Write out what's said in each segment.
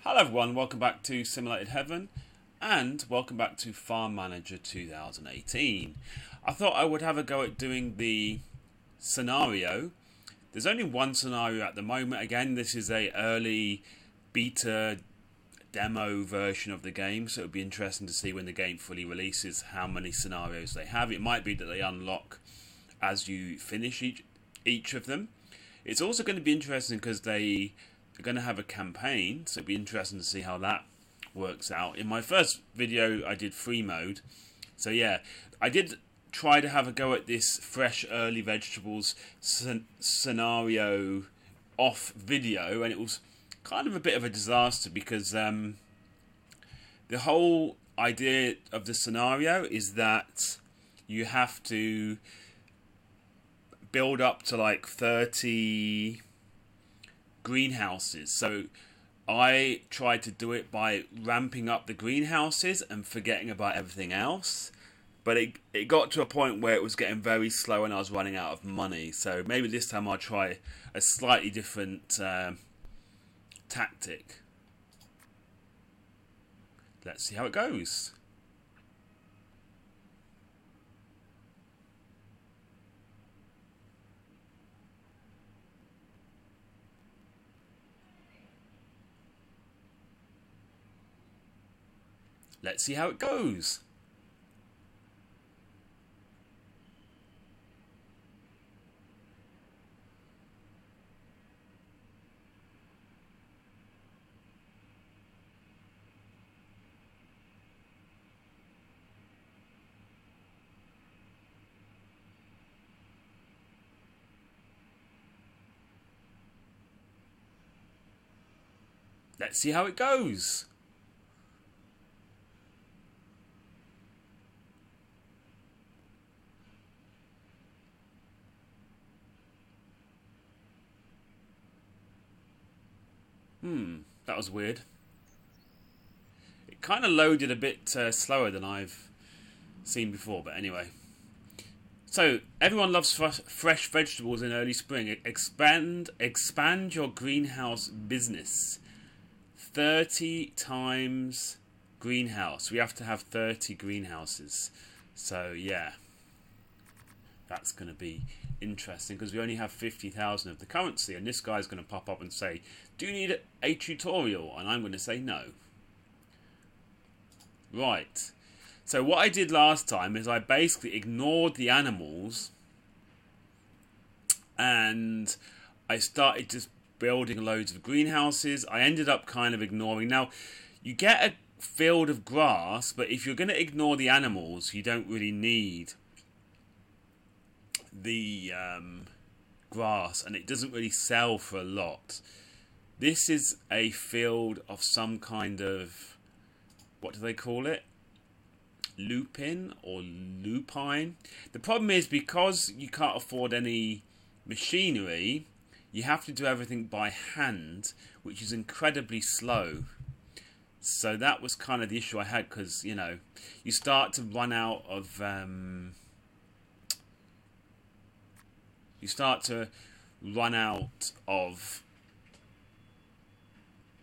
Hello everyone, welcome back to Simulated Heaven and welcome back to Farm Manager 2018. I thought I would have a go at doing the scenario. There's only one scenario at the moment. Again, this is a early beta demo version of the game, so it would be interesting to see when the game fully releases how many scenarios they have. It might be that they unlock as you finish each of them. It's also going to be interesting because they're going to have a campaign, so it'll be interesting to see how that works out. In my first video I did free mode, so yeah, I did try to have a go at this fresh early vegetables scenario off video, and it was kind of a bit of a disaster because the whole idea of the scenario is that you have to build up to like 30 greenhouses. So I tried to do it by ramping up the greenhouses and forgetting about everything else, but it got to a point where it was getting very slow and I was running out of money. So maybe this time I'll try a slightly different tactic. Let's see how it goes. Let's see how it goes. Let's see how it goes. That was weird. It kind of loaded a bit slower than I've seen before, but anyway. So, everyone loves fresh vegetables in early spring. Expand your greenhouse business. 30 times greenhouse. We have to have 30 greenhouses. So, yeah. That's going to be interesting because we only have 50,000 of the currency, and this guy's going to pop up and say, do you need a tutorial? And I'm going to say no. Right. So what I did last time is I basically ignored the animals and I started just building loads of greenhouses. I ended up kind of ignoring. Now, you get a field of grass, but if you're going to ignore the animals, you don't really need the grass, and it doesn't really sell for a lot. This is a field of some kind of, what do they call it? Lupin or lupine. The problem is because you can't afford any machinery, you have to do everything by hand, which is incredibly slow. So that was kind of the issue I had, because, you know, you start to run out of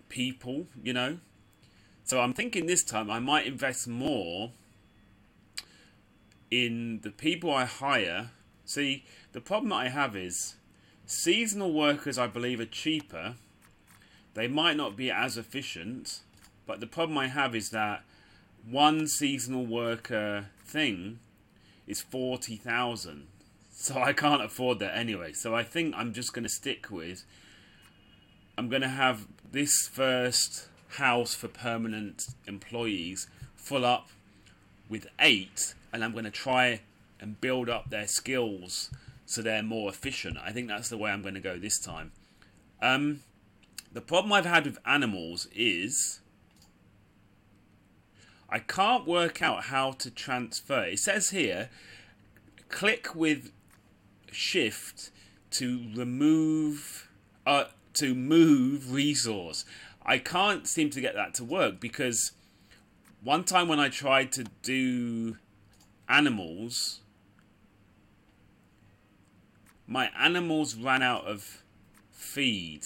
people, you know. So I'm thinking this time I might invest more in the people I hire. See, the problem that I have is seasonal workers, I believe, are cheaper. They might not be as efficient, but the problem I have is that one seasonal worker thing is 40,000. So I can't afford that anyway. So I think I'm just going to stick with, I'm going to have this first house for permanent employees full up with 8, and I'm going to try and build up their skills so they're more efficient. I think that's the way I'm going to go this time. The problem I've had with animals is I can't work out how to transfer. It says here, click with shift to move resource. I can't seem to get that to work because one time when I tried to do animals, my animals ran out of feed.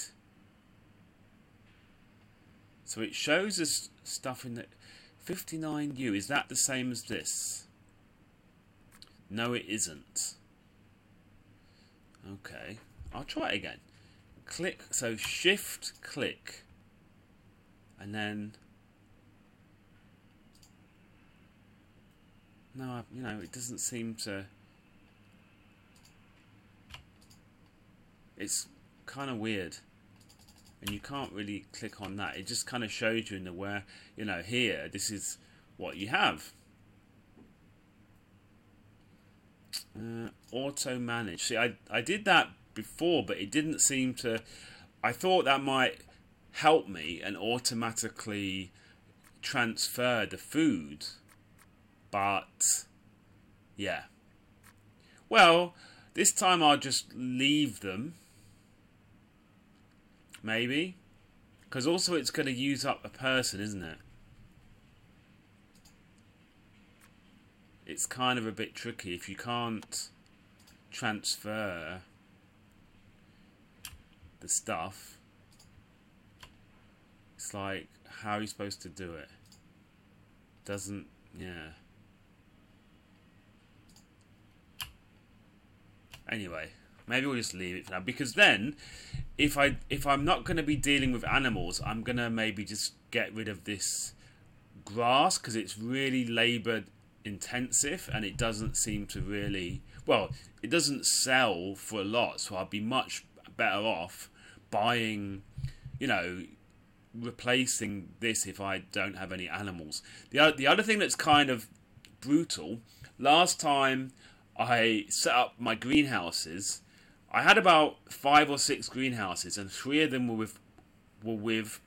So it shows us stuff in the 59U. Is that the same as this? No, it isn't. Okay, I'll try it again. Click, so shift click, and then no, you know, it doesn't seem to. It's kind of weird, and you can't really click on that. It just kind of shows you in the where, you know, here, this is what you have. Auto manage. See, I did that before, but it didn't seem to. I thought that might help me and automatically transfer the food, but yeah. Well, this time I'll just leave them. Maybe. Because also it's going to use up a person, isn't it? It's kind of a bit tricky if you can't transfer the stuff. It's like, how are you supposed to do it? Doesn't, yeah. Anyway, maybe we'll just leave it for now, because then if I'm not going to be dealing with animals, I'm going to maybe just get rid of this grass, because it's really labor intensive and it doesn't seem to really, well, it doesn't sell for a lot, so I'd be much better off buying, you know, replacing this if I don't have any animals. The other thing that's kind of brutal, last time I set up my greenhouses, I had about 5 or 6 greenhouses, and 3 of them were with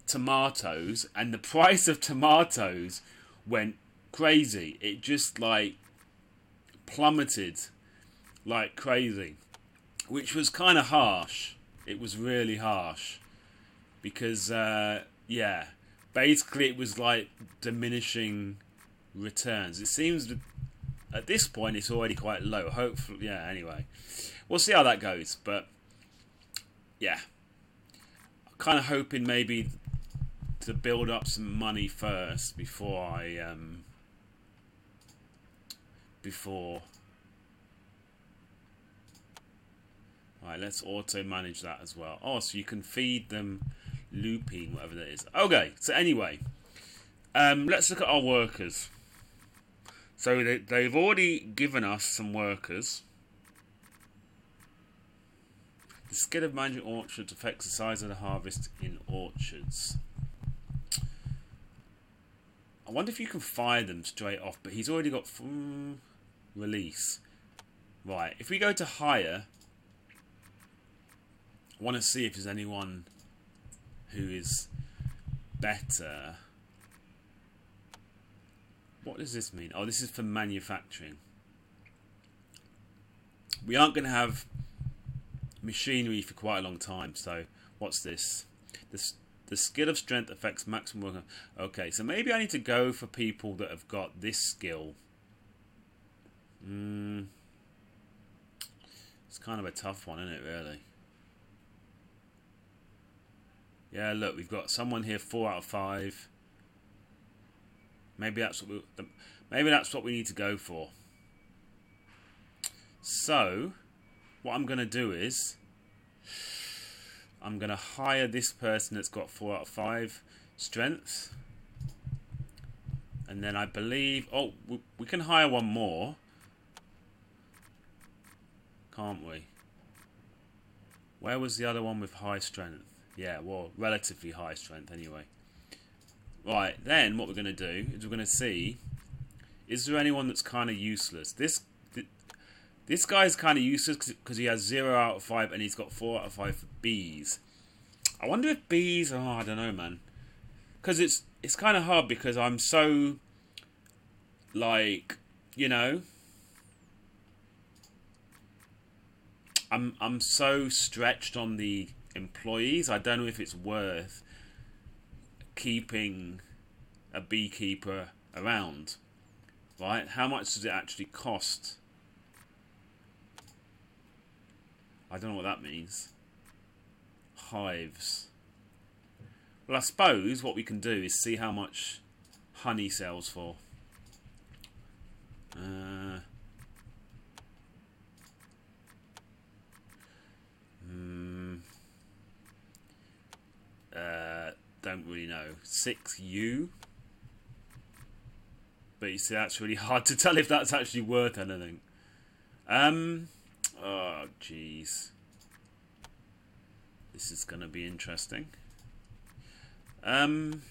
tomatoes, and the price of tomatoes went crazy. It just like plummeted like crazy, which was kind of harsh. It was really harsh because yeah, basically it was like diminishing returns. It seems that at this point it's already quite low. Hopefully, yeah, anyway, we'll see how that goes, but yeah, I'm kind of hoping maybe to build up some money first before I Alright, let's auto manage that as well. Oh, so you can feed them lupine, whatever that is. Okay, so anyway, let's look at our workers. So they've already given us some workers. The skill of managing orchards affects the size of the harvest in orchards. I wonder if you can fire them straight off, but he's already got release. Right, if we go to hire, I want to see if there's anyone who is better. What does this mean? Oh, this is for manufacturing. We aren't going to have machinery for quite a long time, so what's this? The skill of strength affects maximum work. Okay, so maybe I need to go for people that have got this skill. It's kind of a tough one, isn't it, really? Yeah, look, we've got someone here 4 out of 5. Maybe that's what we need to go for. So, what I'm going to do is I'm going to hire this person that's got 4 out of 5 strength. And then I believe, oh, we can hire one more. Can't we? Where was the other one with high strength? Yeah, well, relatively high strength anyway. Right, then what we're going to do is we're going to see, is there anyone that's kind of useless? This guy's kind of useless because he has 0 out of 5 and he's got 4 out of 5 for bees. I wonder if bees, oh, I don't know, man. Because it's kind of hard because I'm so, like, you know, I'm so stretched on the employees. I don't know if it's worth keeping a beekeeper around, right? How much does it actually cost? I don't know what that means. Hives. Well, I suppose what we can do is see how much honey sells for. Don't really know. 6U. But you see, that's really hard to tell if that's actually worth anything. Oh, jeez. This is going to be interesting. And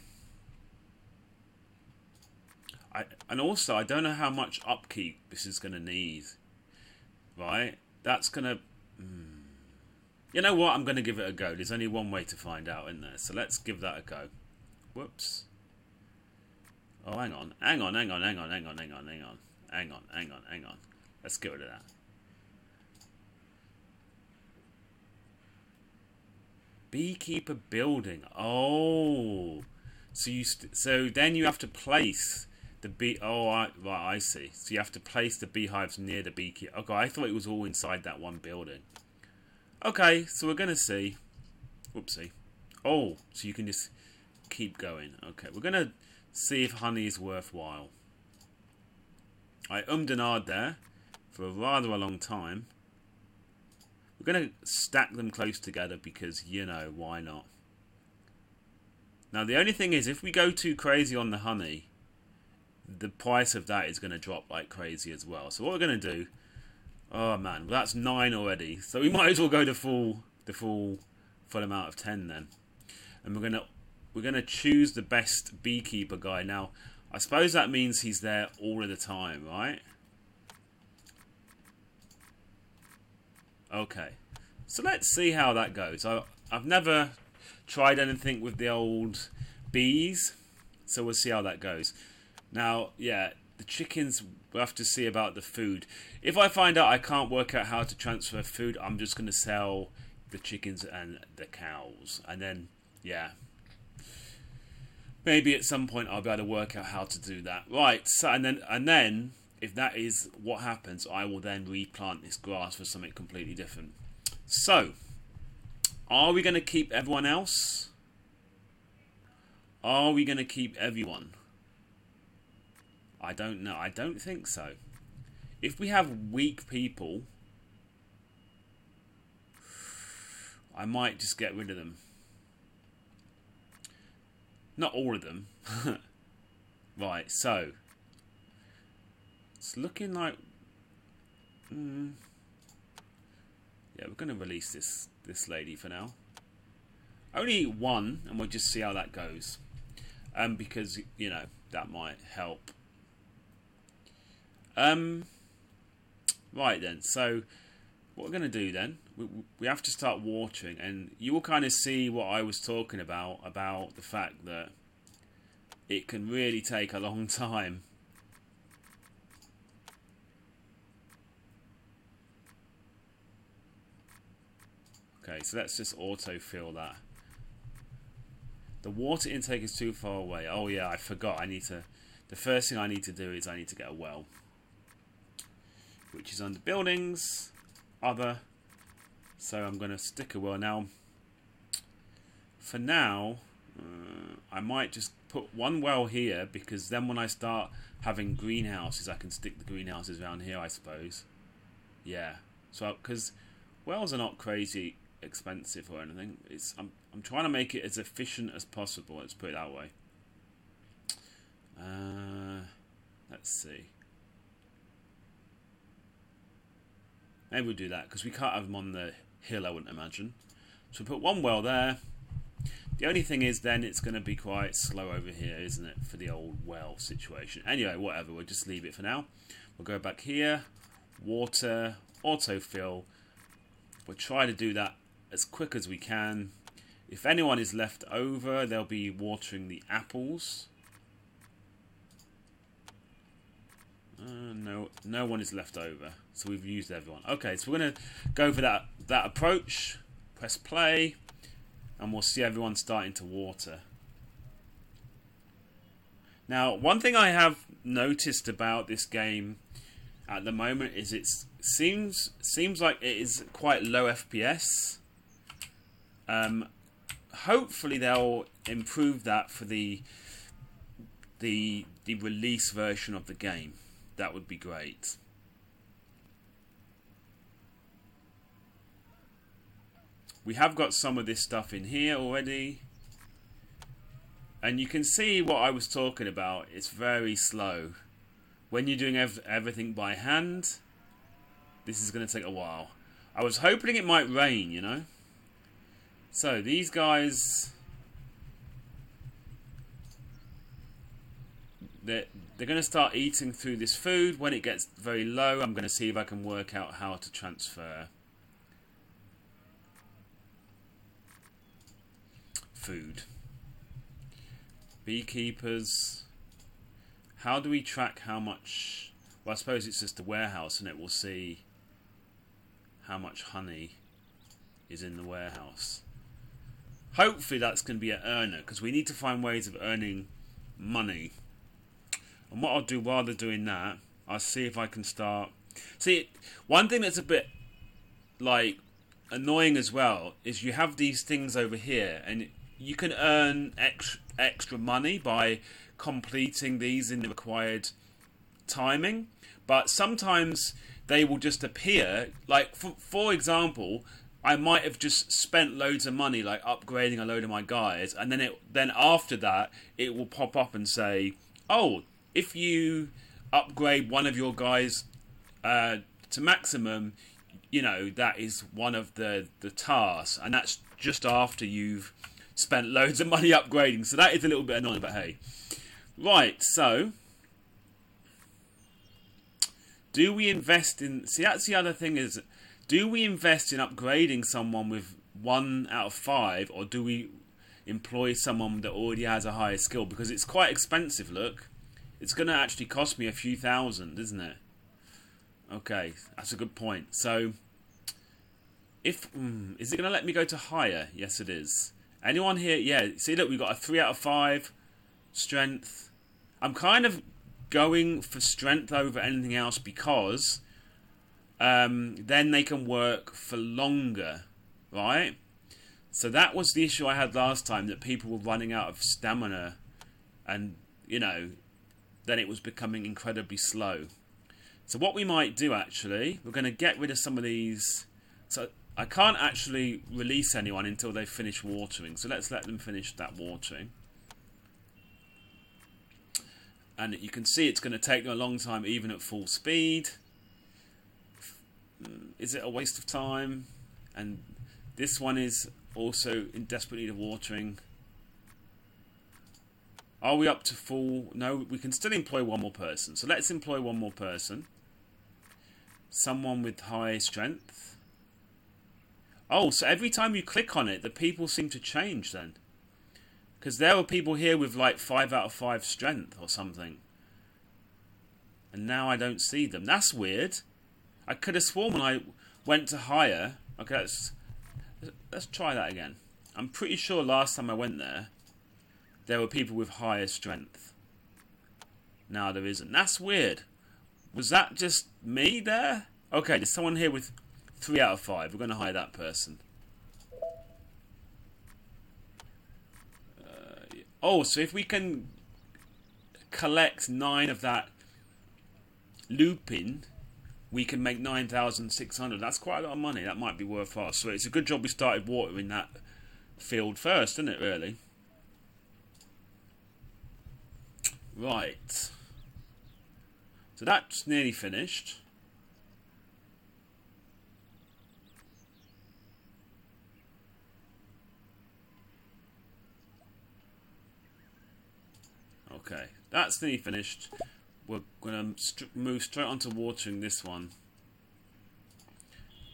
also, I don't know how much upkeep this is going to need. Right? That's going to... You know what? I'm going to give it a go. There's only one way to find out, isn't there? So let's give that a go. Whoops. Oh, hang on. Hang on. Let's get rid of that. Beekeeper building. Oh. So then you have to place the bee... Oh, right, I see. So you have to place the beehives near the beekeeper. Okay, I thought it was all inside that one building. Okay, so we're going to see. Whoopsie. Oh, so you can just keep going. Okay, we're going to see if honey is worthwhile. I and ahed there for a rather long time. We're going to stack them close together because, you know, why not? Now, the only thing is, if we go too crazy on the honey, the price of that is going to drop like crazy as well. So what we're going to do... Oh man, well, that's 9 already, so we might as well go the full amount of 10 then. And we're gonna choose the best beekeeper guy. Now, I suppose that means he's there all of the time, right? Okay, so let's see how that goes. I've never tried anything with the old bees, so we'll see how that goes. Now, yeah, the chickens, we'll have to see about the food. If I find out I can't work out how to transfer food, I'm just going to sell the chickens and the cows. And then, yeah, maybe at some point I'll be able to work out how to do that. Right, so, and then, if that is what happens, I will then replant this grass for something completely different. So, are we going to keep everyone else? Are we going to keep everyone? I don't know. I don't think so. If we have weak people, I might just get rid of them. Not all of them. Right, so it's looking like yeah, we're going to release this lady for now. Only one, and we'll just see how that goes. Because, you know, that might help. Right then, so what we're going to do then, we have to start watering, and you will kind of see what I was talking about the fact that it can really take a long time. Okay, so let's just autofill that. The water intake is too far away. Oh yeah, I forgot. The first thing I need to do is I need to get a well, which is under buildings, other. So I'm going to stick a well. Now, for now, I might just put one well here, because then when I start having greenhouses, I can stick the greenhouses around here, I suppose. Yeah. So, because wells are not crazy expensive or anything. I'm trying to make it as efficient as possible. Let's put it that way. Let's see. Maybe we'll do that, because we can't have them on the hill, I wouldn't imagine. So we put one well there. The only thing is then it's going to be quite slow over here, isn't it, for the old well situation. Anyway, whatever, we'll just leave it for now. We'll go back here, water, autofill. We'll try to do that as quick as we can. If anyone is left over, they'll be watering the apples. No one is left over, so we've used everyone. Okay, so we're going to go for that approach. Press play, and we'll see everyone starting to water. Now, one thing I have noticed about this game at the moment is it seems like it is quite low FPS. hopefully they'll improve that for the release version of the game. That would be great. We have got some of this stuff in here already. And you can see what I was talking about. It's very slow. When you're doing everything by hand, this is going to take a while. I was hoping it might rain, you know. So these guys, they're going to start eating through this food. When it gets very low, I'm going to see if I can work out how to transfer food. Beekeepers. How do we track how much? Well, I suppose it's just a warehouse and it will see how much honey is in the warehouse. Hopefully that's going to be an earner, because we need to find ways of earning money. And what I'll do while they're doing that, I'll see if I can start... See, one thing that's a bit like annoying as well is you have these things over here and you can earn extra money by completing these in the required timing, but sometimes they will just appear. Like for example, I might have just spent loads of money like upgrading a load of my guys, and then after that it will pop up and say, oh, if you upgrade one of your guys to maximum, you know, that is one of the tasks, and that's just after you've spent loads of money upgrading. So that is a little bit annoying, but hey. Right, so do we invest in... See, that's the other thing is, do we invest in upgrading someone with 1 out of 5, or do we employ someone that already has a higher skill? Because it's quite expensive, look. It's going to actually cost me a few thousand, isn't it? Okay, that's a good point. So, if... is it going to let me go to higher? Yes, it is. Anyone here? Yeah, see, look, we've got a 3 out of 5 strength. I'm kind of going for strength over anything else because then they can work for longer, right? So that was the issue I had last time, that people were running out of stamina and, you know, then it was becoming incredibly slow. So what we might do, actually, we're going to get rid of some of these. So I can't actually release anyone until they finish watering. So let's let them finish that watering. And you can see it's going to take them a long time even at full speed. Is it a waste of time? And this one is also in desperate need of watering. Are we up to full? No, we can still employ one more person. So let's employ one more person. Someone with high strength. Oh, so every time you click on it, the people seem to change then. Because there were people here with like 5 out of 5 strength or something. And now I don't see them. That's weird. I could have sworn when I went to higher. Okay, let's try that again. I'm pretty sure last time I went there were people with higher strength. Now there isn't. That's weird. Was that just me there? Okay, there's someone here with 3 out of 5. We're going to hire that person. Oh, so if we can collect 9 of that lupin, we can make 9,600. That's quite a lot of money. That might be worthwhile. So it's a good job we started watering that field first, isn't it, really? Right. So that's nearly finished. Okay, that's nearly finished. We're going to move straight on to watering this one.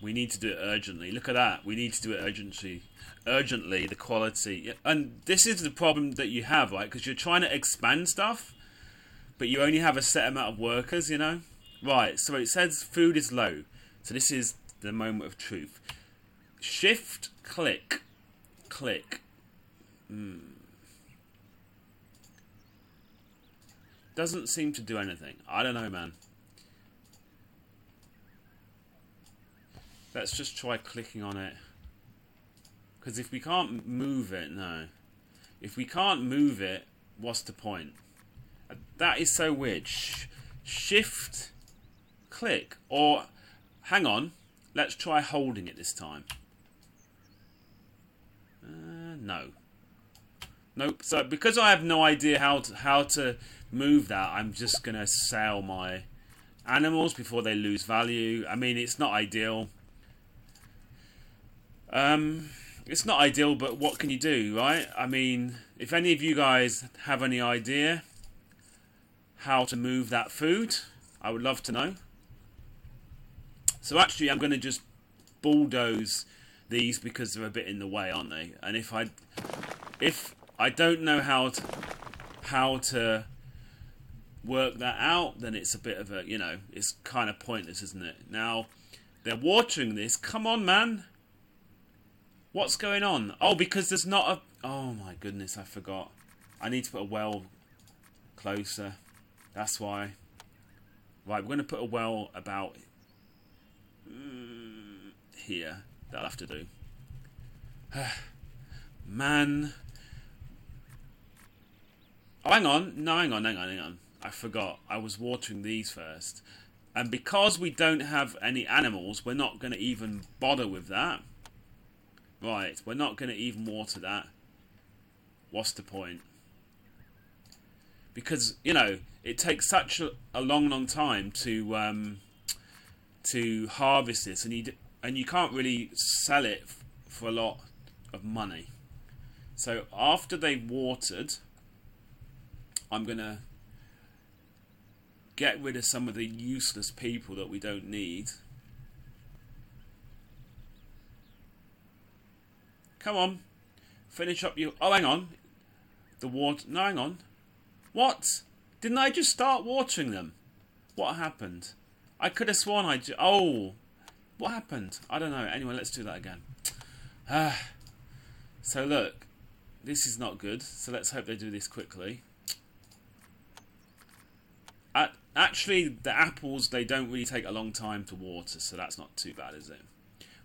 We need to do it urgently. Look at that. We need to do it urgently, the quality. And this is the problem that you have, right? Because you're trying to expand stuff, but you only have a set amount of workers, you know? Right, so it says food is low. So this is the moment of truth. Shift, click. Doesn't seem to do anything. I don't know, man. Let's just try clicking on it. Because if we can't move it, no. If we can't move it, what's the point? That is so weird. Shift, click, or hang on. Let's try holding it this time. No. Nope. So because I have no idea how to move that, I'm just gonna sell my animals before they lose value. I mean, it's not ideal. It's not ideal, but what can you do, right? I mean, if any of you guys have any idea how to move that food, I would love to know. So actually, I'm going to just bulldoze these because they're a bit in the way, aren't they? And if I don't know how to work that out, then it's a bit of a, you know, it's kind of pointless, isn't it? Now, they're watering this. Come on, man. What's going on? Oh, because there's not a... Oh, my goodness, I forgot. I need to put a well closer. That's why. Right, we're going to put a well about here. That'll have to do. Man. Oh, hang on. No, hang on. I forgot. I was watering these first. And because we don't have any animals, we're not going to even bother with that. Right, we're not going to even water that. What's the point? Because, you know, it takes such a long time to harvest this, and you can't really sell it for a lot of money. So after they've watered, I'm going to get rid of some of the useless people that we don't need. Come on. Finish up your... Oh, hang on. The water... No, hang on. What? Didn't I just start watering them? What happened? I could have sworn I... Oh. What happened? I don't know. Anyway, let's do that again. So, look. This is not good. So, let's hope they do this quickly. Actually, the apples, they don't really take a long time to water. So, that's not too bad, is it?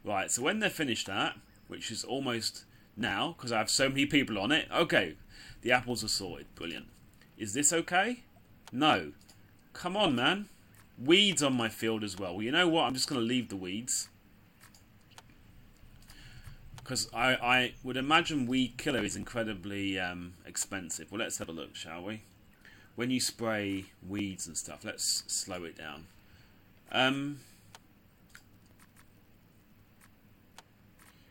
Right. So, when they're finished that... which is almost now, because I have so many people on it. Okay, the apples are sorted. Brilliant. Is this okay? No. Come on, man. Weeds on my field as well. Well, you know what? I'm just going to leave the weeds. Because I would imagine weed killer is incredibly expensive. Well, let's have a look, shall we? When you spray weeds and stuff, let's slow it down.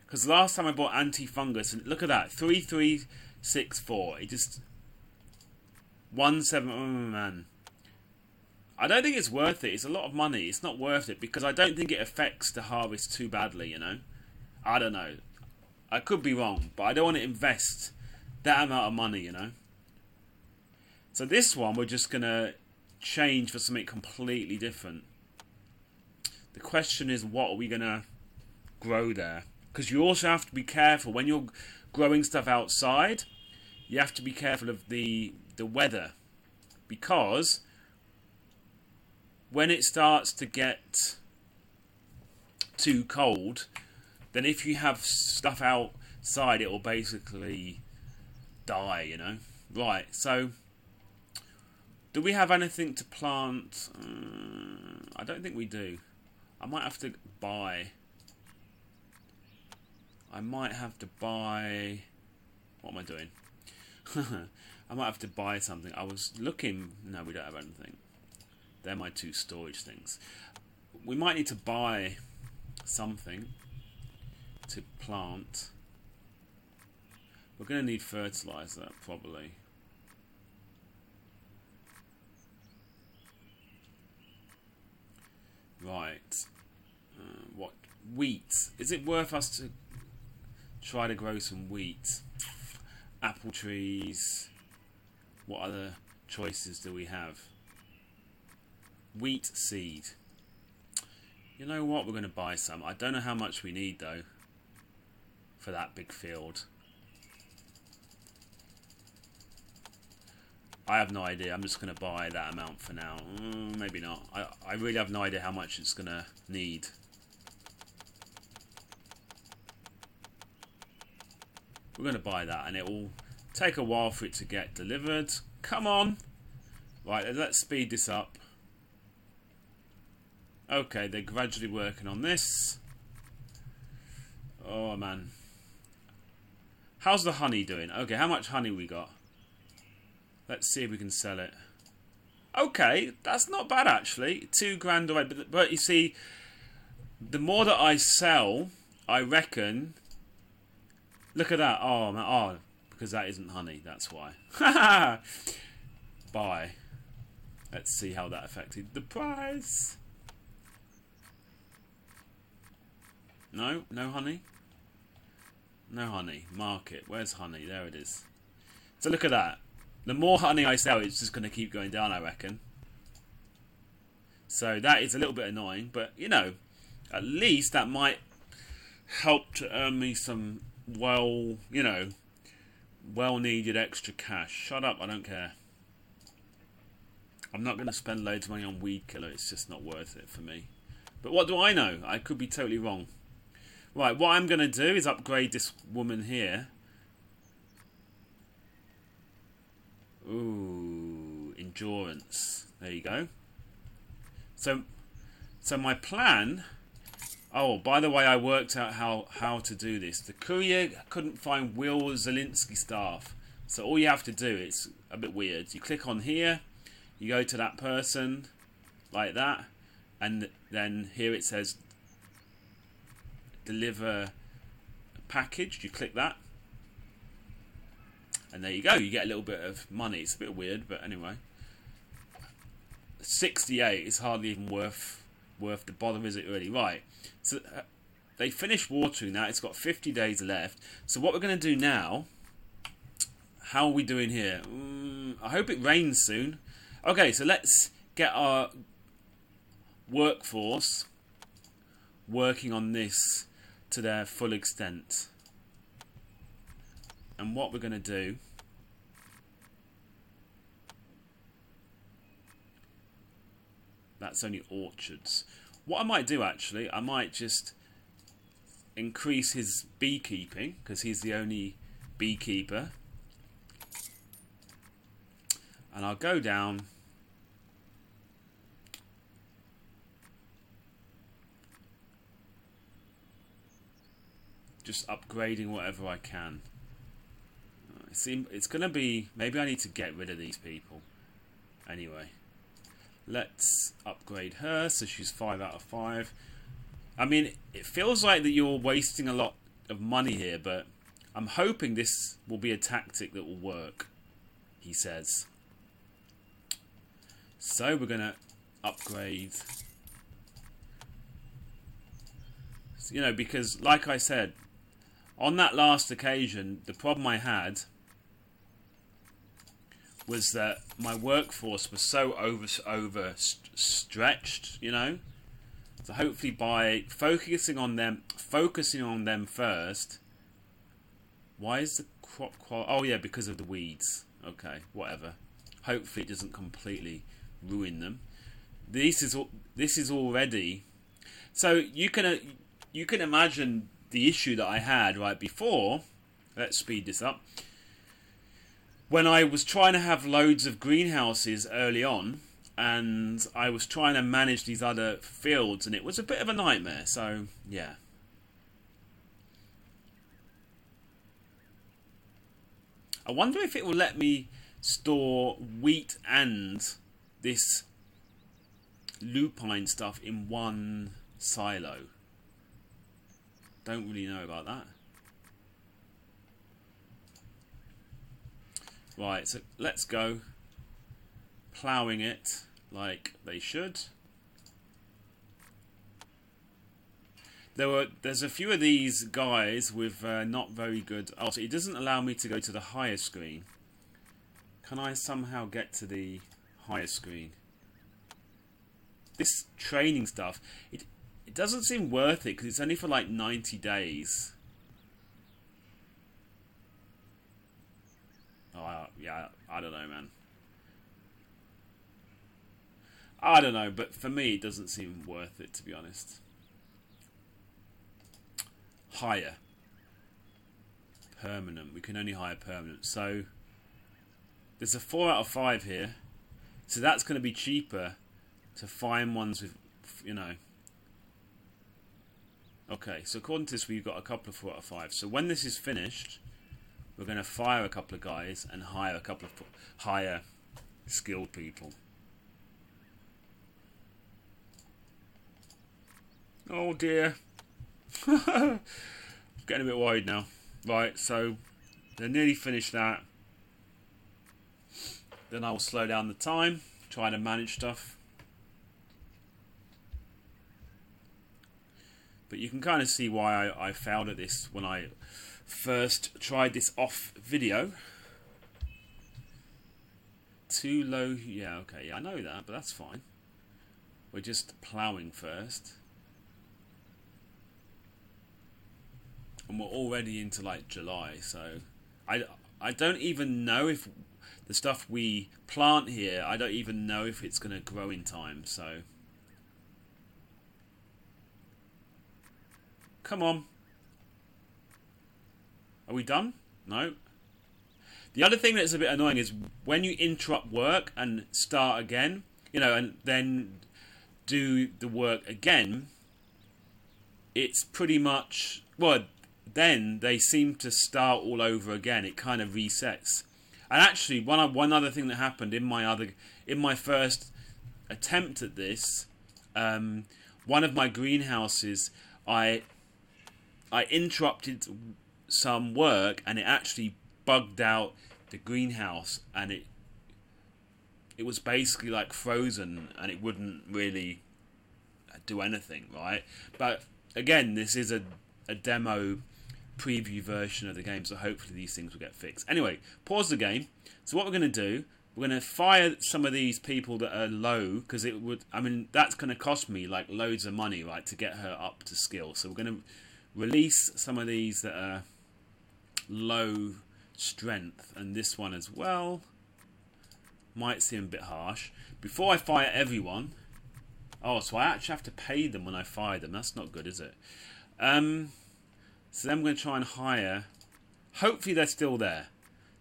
Because last time I bought anti-fungus, and look at that, 3364. It just 17. Oh man, I don't think it's worth it. It's a lot of money. It's not worth it because I don't think it affects the harvest too badly. You know, I don't know. I could be wrong, but I don't want to invest that amount of money. You know. So this one we're just gonna change for something completely different. The question is, what are we gonna grow there? Because you also have to be careful when you're growing stuff outside. You have to be careful of the weather, because when it starts to get too cold, then if you have stuff outside, it will basically die. You know, right? So, do we have anything to plant? I don't think we do. I might have to buy. I might have to buy... What am I doing? I might have to buy something. I was looking... No, we don't have anything. They're my two storage things. We might need to buy something to plant. We're going to need fertilizer, probably. Right. What? Wheat. Is it worth us to... try to grow some wheat? Apple trees. What other choices do we have? Wheat seed. You know what? We're going to buy some. I don't know how much we need though for that big field. I have no idea. I'm just going to buy that amount for now. Maybe not. I really have no idea how much it's going to need. We're going to buy that, and it will take a while for it to get delivered. Come on. Right, let's speed this up. Okay, they're gradually working on this. Oh, man. How's the honey doing? Okay, how much honey we got? Let's see if we can sell it. Okay, that's not bad, actually. 2 grand away. But you see, the more that I sell, I reckon... Look at that. Oh, man. Oh, because that isn't honey. That's why. Buy. Let's see how that affected the price. No? No honey? No honey. Market. Where's honey? There it is. So look at that. The more honey I sell, it's just going to keep going down, I reckon. So that is a little bit annoying. But, you know, at least that might help to earn me some well-needed extra cash. Shut up, I don't care. I'm not going to spend loads of money on weed killer. It's just not worth it for me. But what do I know? I could be totally wrong. Right, what I'm going to do is upgrade this woman here. Ooh, endurance. There you go. So my plan... Oh, by the way, I worked out how to do this. The courier couldn't find Will Zielinski staff. So all you have to do, it's a bit weird. You click on here, you go to that person, like that, and then here it says deliver package. You click that, and there you go. You get a little bit of money. It's a bit weird, but anyway. 68 is hardly even worth the bother, is it really? Right. So they finished watering that. It's got 50 days left. So what we're going to do now... How are we doing here? I hope it rains soon. Okay, so let's get our workforce working on this to their full extent. And what we're going to do... That's only orchards. What I might do, actually, I might just increase his beekeeping, because he's the only beekeeper. And I'll go down. Just upgrading whatever I can. See, it's going to be... Maybe I need to get rid of these people. Anyway. Let's upgrade her, so she's 5 out of 5. I mean, it feels like that you're wasting a lot of money here, but I'm hoping this will be a tactic that will work, he says. So we're going to upgrade. You know, because like I said, on that last occasion, the problem I had was that my workforce was so overstretched, you know. So hopefully by focusing on them first. Why is the crop quality? Oh yeah, because of the weeds. Okay, whatever. Hopefully it doesn't completely ruin them. This is already. So you can imagine the issue that I had right before. Let's speed this up. When I was trying to have loads of greenhouses early on, and I was trying to manage these other fields, and it was a bit of a nightmare. So yeah. I wonder if it will let me store wheat and this lupine stuff in one silo. Don't really know about that. Right, so let's go ploughing it like they should. There's a few of these guys with not very good... Oh, so it doesn't allow me to go to the higher screen. Can I somehow get to the higher screen? This training stuff, it doesn't seem worth it because it's only for like 90 days. Oh, yeah, I don't know, man. I don't know, but for me, it doesn't seem worth it, to be honest. Higher. permanent. We can only hire permanent. So there's a 4 out of 5 here. So that's going to be cheaper to find ones with, you know. Okay, so according to this, we've got a couple of 4 out of 5. So when this is finished, we're going to fire a couple of guys and hire a couple of higher skilled people. Oh dear. Getting a bit worried now. Right, so they're nearly finished that. Then I will slow down the time, trying to manage stuff. But you can kind of see why I failed at this when I first tried this off video. Too low, yeah, okay, yeah, I know that, but that's fine. We're just ploughing first. And we're already into like July, so I don't even know if the stuff we plant here, I don't even know if it's going to grow in time, so. Come on. Are we done? No. The other thing that's a bit annoying is when you interrupt work and start again, you know, and then do the work again, it's pretty much, well, then they seem to start all over again. It kind of resets. And actually, one other thing that happened in my first attempt at this, one of my greenhouses, I interrupted some work and it actually bugged out the greenhouse, and it was basically like frozen and it wouldn't really do anything, right? But again, this is a demo preview version of the game, so hopefully these things will get fixed. Anyway, pause the game. So what we're going to do, we're going to fire some of these people that are low, because it would, I mean, that's going to cost me like loads of money, right, to get her up to skill. So we're going to release some of these that are low strength, and this one as well. Might seem a bit harsh. Before I fire everyone, oh, so I actually have to pay them when I fire them. That's not good, is it? So then I'm going to try and hire. Hopefully they're still there.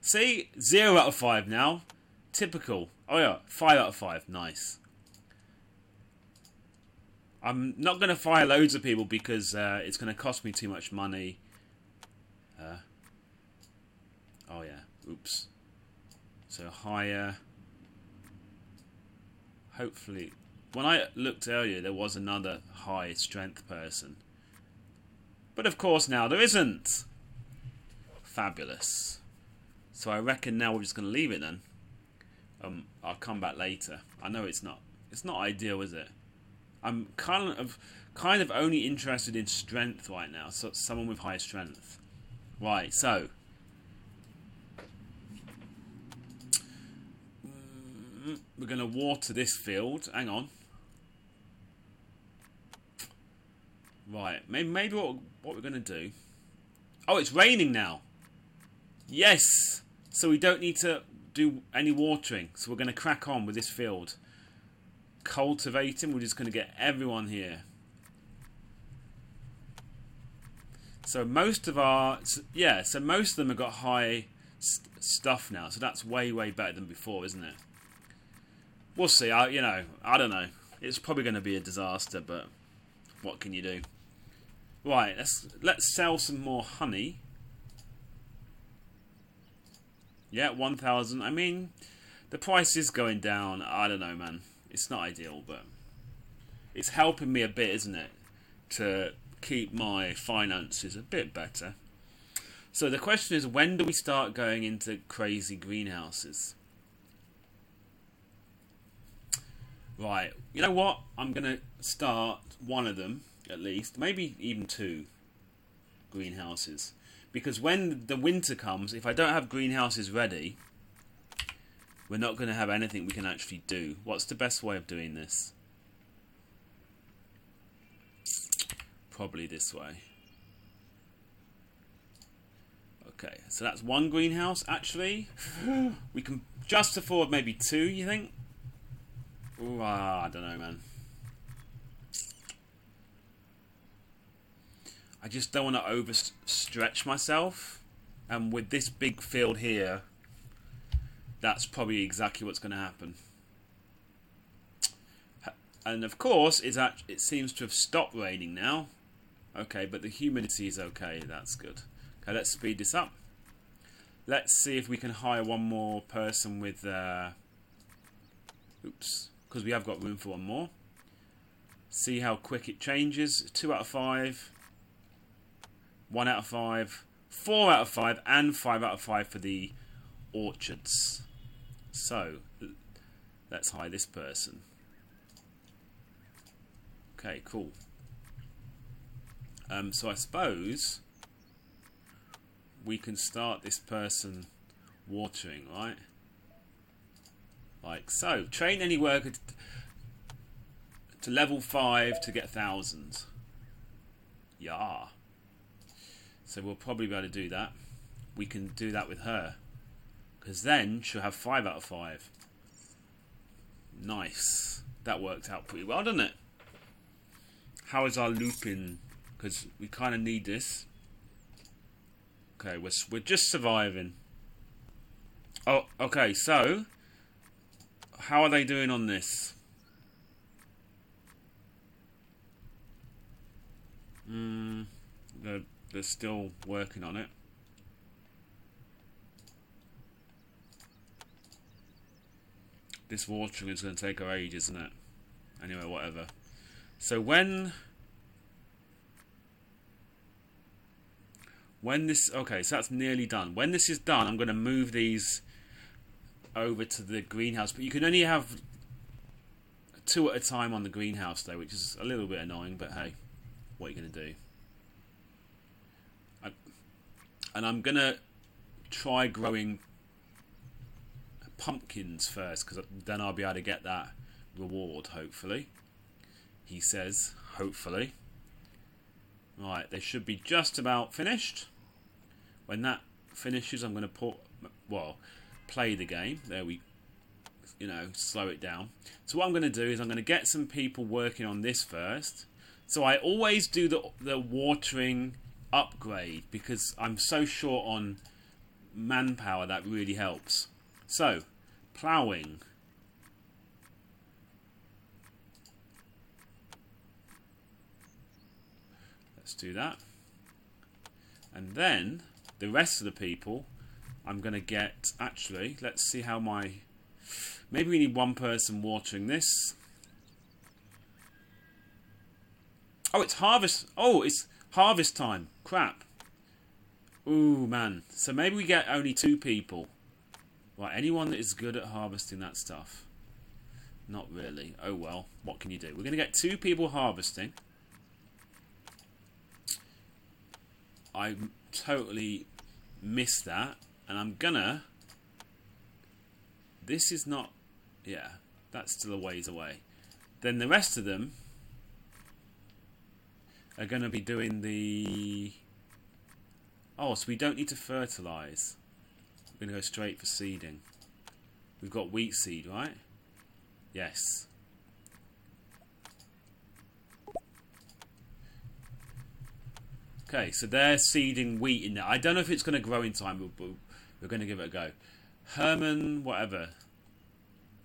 See, 0 out of 5 now. Typical. Oh yeah, 5 out of 5. Nice. I'm not going to fire loads of people because it's going to cost me too much money. Oh yeah, oops. So hire. Hopefully, when I looked earlier, there was another high strength person. But of course now there isn't. Fabulous. So I reckon now we're just going to leave it then. I'll come back later. I know it's not ideal, is it? I'm kind of only interested in strength right now. So someone with high strength. Right, so we're going to water this field. Hang on. Right, maybe what we're going to do. Oh, it's raining now. Yes. So we don't need to do any watering. So we're going to crack on with this field. Cultivating. We're just going to get everyone here. So most of our, yeah, so most of them have got high stuff now. So that's way better than before, isn't it? We'll see. I don't know. It's probably going to be a disaster, but what can you do? Right, let's sell some more honey. Yeah, 1,000. I mean, the price is going down. I don't know, man. It's not ideal, but it's helping me a bit, isn't it? To keep my finances a bit better. So the question is, when do we start going into crazy greenhouses? Right, you know what? I'm going to start one of them, at least. Maybe even 2 greenhouses. Because when the winter comes, if I don't have greenhouses ready, we're not going to have anything we can actually do. What's the best way of doing this? Probably this way. Okay, so that's 1 greenhouse. Actually, we can just afford maybe 2, you think? Ooh, I don't know, man. I just don't want to overstretch myself. And with this big field here, that's probably exactly what's going to happen. And of course, it seems to have stopped raining now. Okay, but the humidity is okay. That's good. Okay, let's speed this up. Let's see if we can hire one more person with... oops, because we have got room for one more. See how quick it changes. 2 out of 5. 1 out of 5. 4 out of 5. And 5 out of 5 for the orchards. So, let's hire this person. Okay, cool. So I suppose we can start this person watering, right? Like so. Train any worker to level 5 to get 1,000. Yeah. So we'll probably be able to do that. We can do that with her. Because then she'll have 5 out of 5. Nice. That worked out pretty well, doesn't it? How is our looping? Because we kind of need this. Okay, we're just surviving. Oh, okay, so how are they doing on this? They're still working on it. This watering is going to take her ages, isn't it? Anyway, whatever. So when this... Okay, so that's nearly done. When this is done, I'm going to move these over to the greenhouse. But you can only have 2 at a time on the greenhouse, though, which is a little bit annoying. But hey, what are you going to do? And I'm going to try growing pumpkins first, because then I'll be able to get that reward, hopefully. He says, hopefully. Right, they should be just about finished. When that finishes, I'm going to play the game. There we, slow it down. So what I'm going to do is I'm going to get some people working on this first. So I always do the watering upgrade because I'm so short on manpower. That really helps. So, ploughing. Let's do that. And then the rest of the people I'm going to get... Actually, let's see how my... Maybe we need one person watering this. Oh, it's harvest... Oh, it's harvest time. Crap. Ooh, man. So maybe we get only 2 people. Right, anyone that is good at harvesting that stuff? Not really. Oh, well. What can you do? We're going to get 2 people harvesting. I totally missed that. And I'm gonna... This is not... Yeah, that's still a ways away. Then the rest of them are going to be doing the... Oh, so we don't need to fertilise. We're going to go straight for seeding. We've got wheat seed, right? Yes. Okay, so they're seeding wheat in there. I don't know if it's going to grow in time, but we're going to give it a go. Herman, whatever.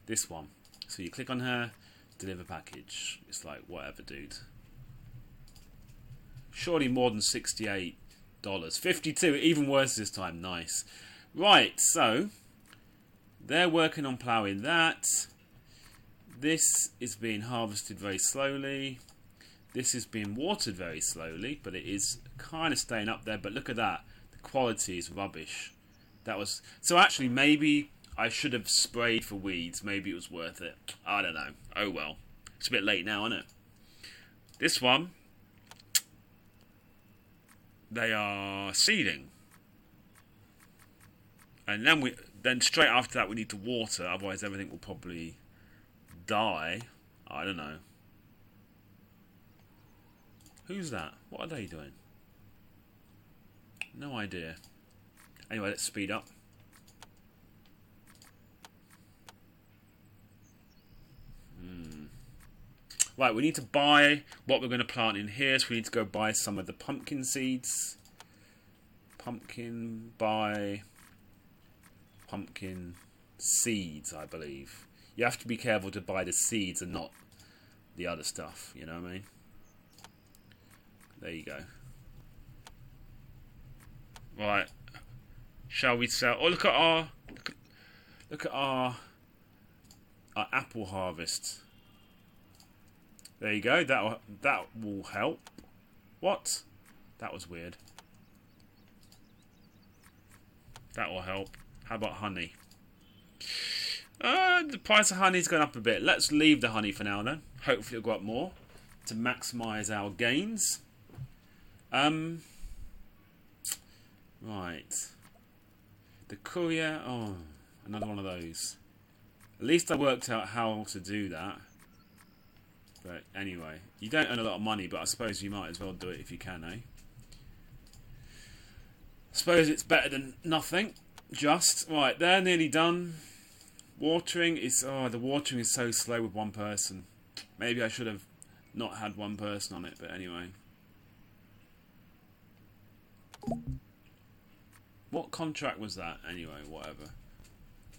This one. So you click on her, deliver package. It's like, whatever, dude. Surely more than $68. 52, even worse this time. Nice. Right, so they're working on ploughing that. This is being harvested very slowly. This is being watered very slowly, but it is kind of staying up there. But look at that. The quality is rubbish. That was... So actually, maybe I should have sprayed for weeds. Maybe it was worth it. I don't know. Oh well. It's a bit late now, isn't it? This one, they are seeding. And then straight after that we need to water, otherwise everything will probably die. I don't know. Who's that? What are they doing? No idea. Anyway, let's speed up. Right, we need to buy what we're going to plant in here, so we need to go buy some of the pumpkin seeds. Pumpkin by pumpkin seeds, I believe. You have to be careful to buy the seeds and not the other stuff, you know what I mean? There you go. Right. Shall we sell? Oh, look at our apple harvest. There you go. That will help. What? That was weird. That will help. How about honey? The price of honey's gone up a bit. Let's leave the honey for now then. Hopefully it'll go up more to maximise our gains. Right. The courier. Oh, another one of those. At least I worked out how to do that. But anyway, you don't earn a lot of money, but I suppose you might as well do it if you can, eh? I suppose it's better than nothing. Just right, they're nearly done. Watering is the watering is so slow with one person. Maybe I should have not had one person on it, but anyway. What contract was that? Anyway, whatever.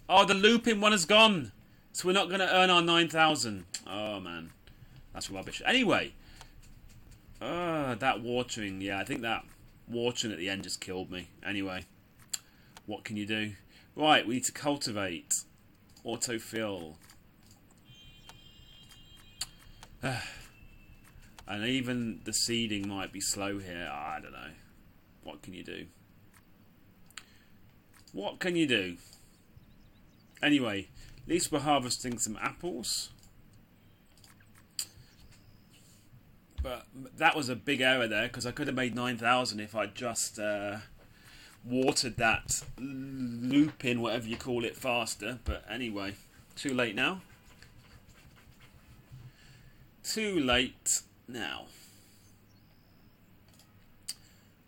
Oh, the looping one has gone. So we're not going to earn our 9,000. Oh, man. That's rubbish. Anyway. That watering. Yeah, I think that watering at the end just killed me. Anyway. What can you do? Right, we need to cultivate. Autofill. And even the seeding might be slow here. I don't know. What can you do? What can you do? Anyway, at least we're harvesting some apples. But that was a big error there, because I could have made 9,000 if I just watered that lupin, whatever you call it, faster. But anyway, too late now. Too late now.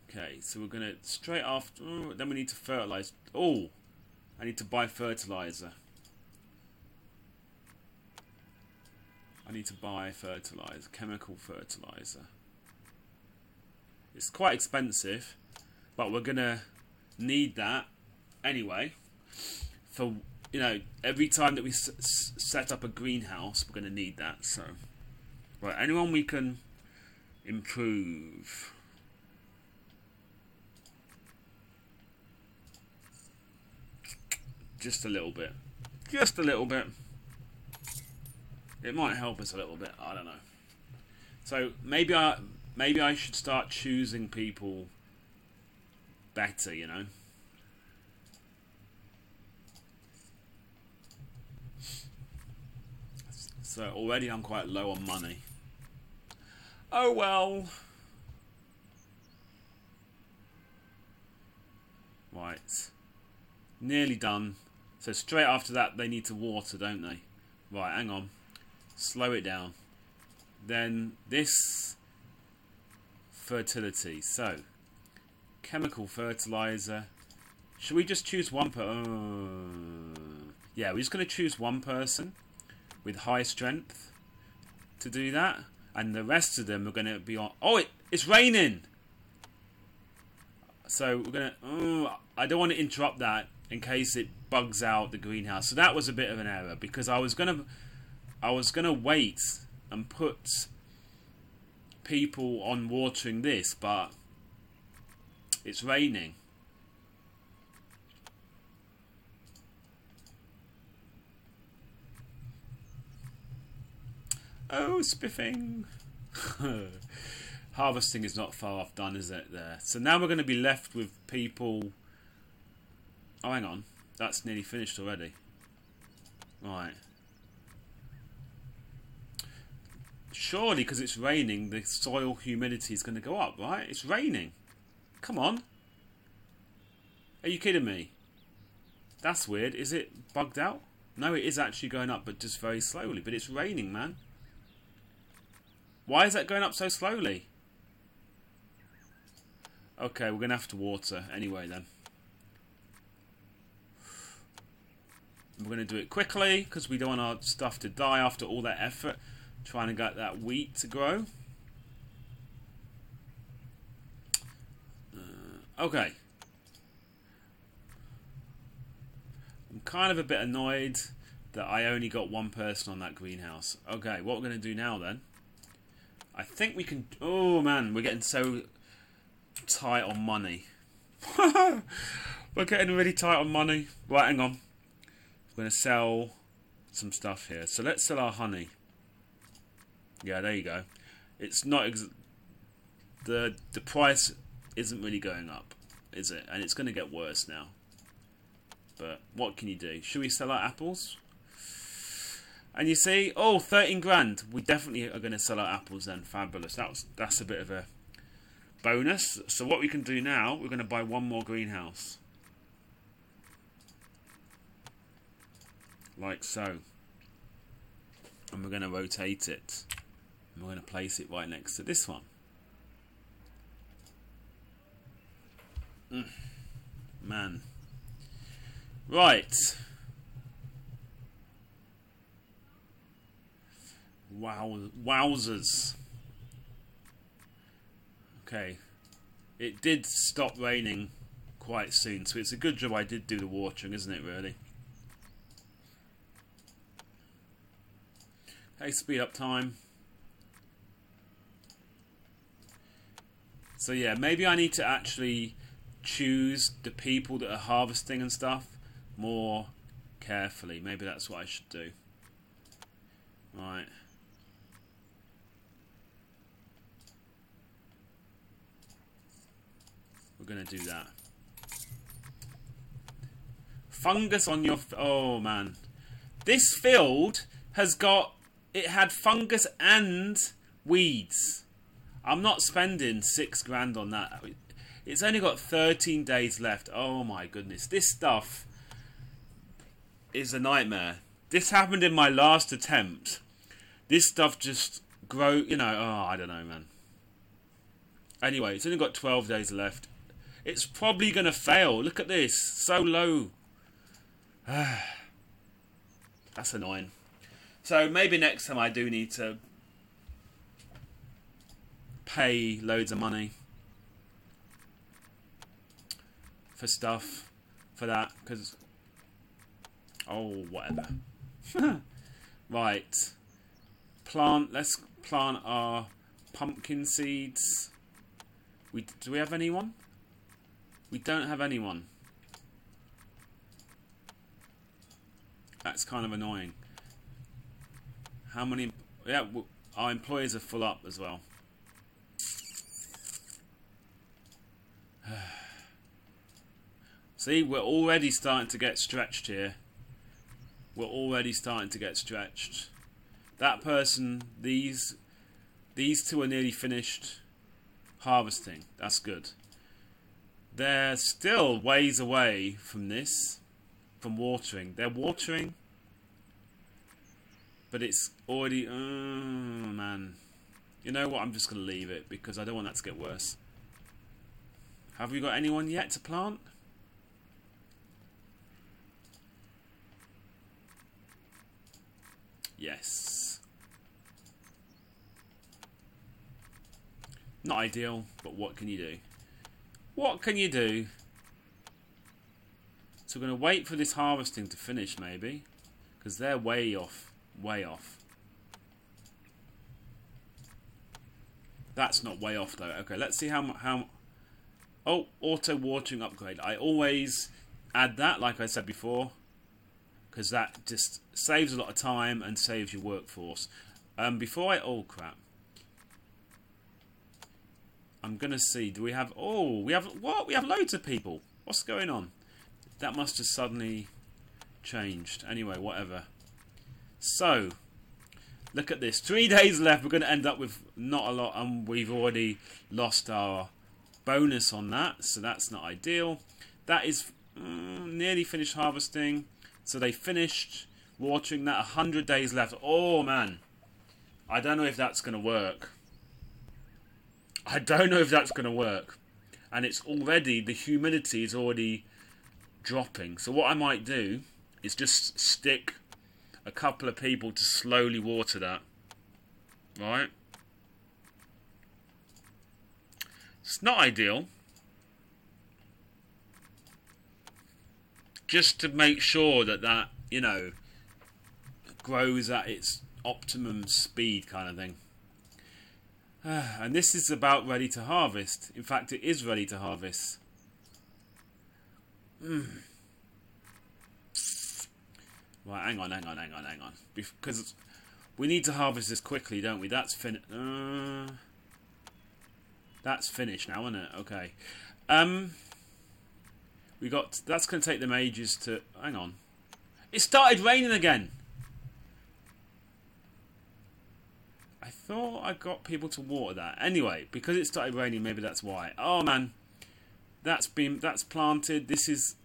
Okay, so we're going to straight after... then we need to fertilise. Oh, I need to buy fertiliser. I need to buy fertiliser, chemical fertiliser. It's quite expensive, but we're going to need that anyway. For, you know, every time that we set up a greenhouse, we're going to need that. So, right, anyone we can improve... just a little bit. Just a little bit. It might help us a little bit. I don't know. So maybe I should start choosing people better, you know. So already I'm quite low on money. Oh well. Right. Nearly done. So straight after that they need to water, don't they? Right, hang on. Slow it down. Then this fertility. So chemical fertilizer. Should we just choose one yeah, we're just going to choose one person with high strength to do that, and the rest of them are going to be on... Oh, it's raining. So we're going to... I don't want to interrupt that in case it bugs out the greenhouse. So that was a bit of an error, because I was gonna wait and put people on watering this, but it's raining. Oh, spiffing. Harvesting is not far off done, is it, there? So now we're going to be left with people... Oh, hang on. That's nearly finished already. Right. Surely, because it's raining, the soil humidity is going to go up, right? It's raining. Come on. Are you kidding me? That's weird. Is it bugged out? No, it is actually going up, but just very slowly. But it's raining, man. Why is that going up so slowly? Okay, we're going to have to water anyway then. We're going to do it quickly because we don't want our stuff to die after all that effort trying to get that wheat to grow. Okay. I'm kind of a bit annoyed that I only got one person on that greenhouse. Okay, what we're going to do now then, I think we can... Oh man, we're getting so tight on money. We're getting really tight on money. Right, hang on. We're going to sell some stuff here. So let's sell our honey. Yeah, there you go. It's not... The price isn't really going up, is it? And it's going to get worse now. But what can you do? Should we sell our apples? And you see, oh, 13 grand. We definitely are going to sell our apples then. Fabulous. That's a bit of a bonus. So what we can do now, we're going to buy one more greenhouse. Like so. And we're going to rotate it. And we're going to place it right next to this one. Man. Right. Wow, wowzers. Okay. It did stop raining quite soon, so it's a good job I did do the watering, isn't it, really? Okay, speed up time. So yeah, maybe I need to actually choose the people that are harvesting and stuff more carefully. Maybe that's what I should do. Right. We're going to do that. Fungus on your... Oh, man. This field has got... It had fungus and weeds. I'm not spending 6 grand on that. It's only got 13 days left. Oh, my goodness. This stuff is a nightmare. This happened in my last attempt. This stuff just grow... You know, oh, I don't know, man. Anyway, it's only got 12 days left. It's probably going to fail. Look at this. So low. That's annoying. So maybe next time I do need to pay loads of money for stuff for that. Because... Oh, whatever. Right. Let's plant our pumpkin seeds. Do we have anyone? We don't have anyone. That's kind of annoying. How many... Yeah, our employees are full up as well. See, we're already starting to get stretched here. We're already starting to get stretched. That person, these two are nearly finished harvesting. That's good. They're still ways away from this, from watering. They're watering, but it's already... Oh, man. You know what? I'm just going to leave it because I don't want that to get worse. Have we got anyone yet to plant? Yes. Not ideal, but what can you do? What can you do? So we're going to wait for this harvesting to finish, maybe. Because they're way off. Way off. That's not way off, though. Okay, let's see how... Oh, auto watering upgrade. I always add that, like I said before. Because that just saves a lot of time and saves your workforce. Before I... Oh, crap. I'm going to see. Do we have... Oh, we have... What? We have loads of people. What's going on? That must have suddenly changed. Anyway, whatever. So, look at this. 3 days left. We're going to end up with not a lot. And we've already lost our bonus on that. So that's not ideal. That is nearly finished harvesting. So they finished watering that. 100 days left. Oh, man. I don't know if that's going to work. I don't know if that's going to work. And it's already, the humidity is already dropping. So what I might do is just stick a couple of people to slowly water that. Right? It's not ideal. just to make sure that you know, grows at its optimum speed kind of thing. And this is about ready to harvest. In fact, it is ready to harvest. Right, hang on. Because we need to harvest this quickly, don't we? That's finished now, isn't it? Okay. That's going to take them ages to... Hang on. It started raining again. I thought I got people to water that. Anyway, because it started raining, maybe that's why. Oh, man. That's planted. This is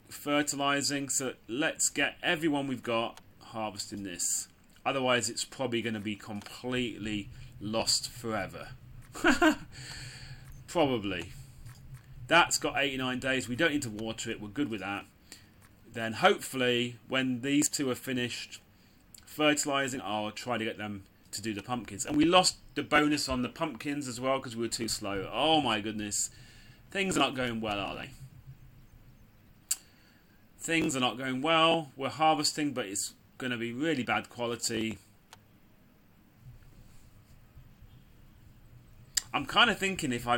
fertilizing. So let's get everyone we've got harvesting this. Otherwise, it's probably going to be completely lost forever. Probably. That's got 89 days. We don't need to water it. We're good with that. Then hopefully, when these two are finished fertilizing, I'll try to get them to do the pumpkins. And we lost the bonus on the pumpkins as well because we were too slow. Oh my goodness. Things are not going well, are they? Things are not going well. We're harvesting, but it's going to be really bad quality. I'm kind of thinking if I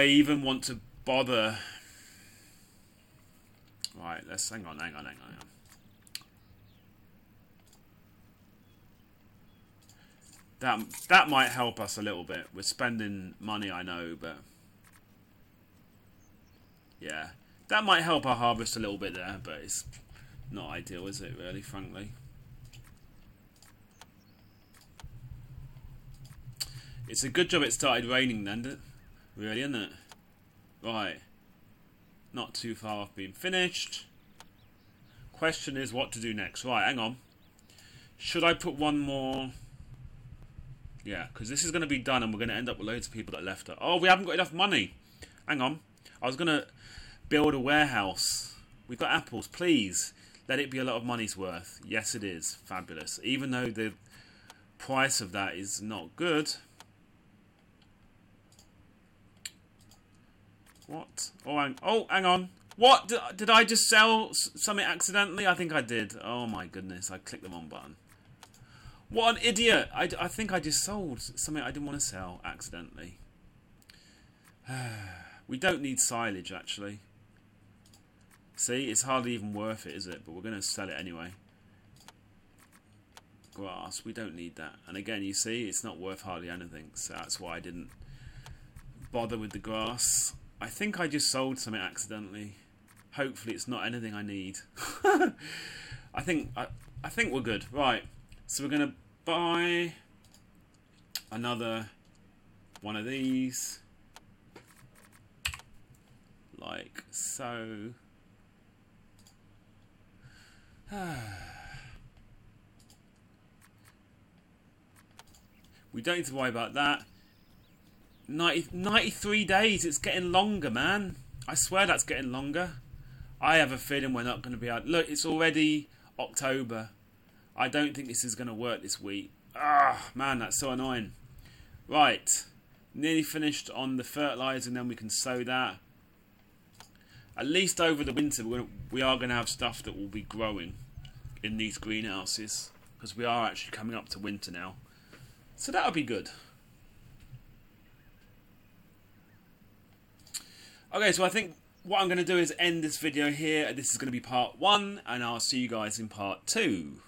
even want to bother. Right, let's hang on. That might help us a little bit. We're spending money, I know, but yeah, that might help our harvest a little bit there, but it's not ideal, is it, really, frankly? It's a good job it started raining then, really, isn't it? Right. Not too far off being finished. Question is what to do next. Right, hang on. Should I put one more? Yeah, because this is going to be done and we're going to end up with loads of people that left it. Oh, we haven't got enough money. Hang on. I was going to build a warehouse. We've got apples. Please, let it be a lot of money's worth. Yes, it is. Fabulous. Even though the price of that is not good. What? Oh, hang on. What? Did I just sell something accidentally? I think I did. Oh my goodness. I clicked the wrong button. What an idiot. I think I just sold something I didn't want to sell accidentally. We don't need silage, actually. See, it's hardly even worth it, is it? But we're going to sell it anyway. Grass, we don't need that. And again, you see, it's not worth hardly anything. So that's why I didn't bother with the grass. I think I just sold something accidentally. Hopefully it's not anything I need. I think we're good. Right. So we're going to buy another one of these. Like so. We don't need to worry about that. 93 days. It's getting longer, man. I swear that's getting longer. I have a feeling we're not going to be able... Look, it's already October. I don't think this is going to work this week. Ah, man, that's so annoying. Right. Nearly finished on the fertilizer, and then we can sow that. At least over the winter, we are going to have stuff that will be growing in these greenhouses. Because we are actually coming up to winter now. So that'll be good. Okay, so I think what I'm going to do is end this video here. This is going to be part 1, and I'll see you guys in part 2.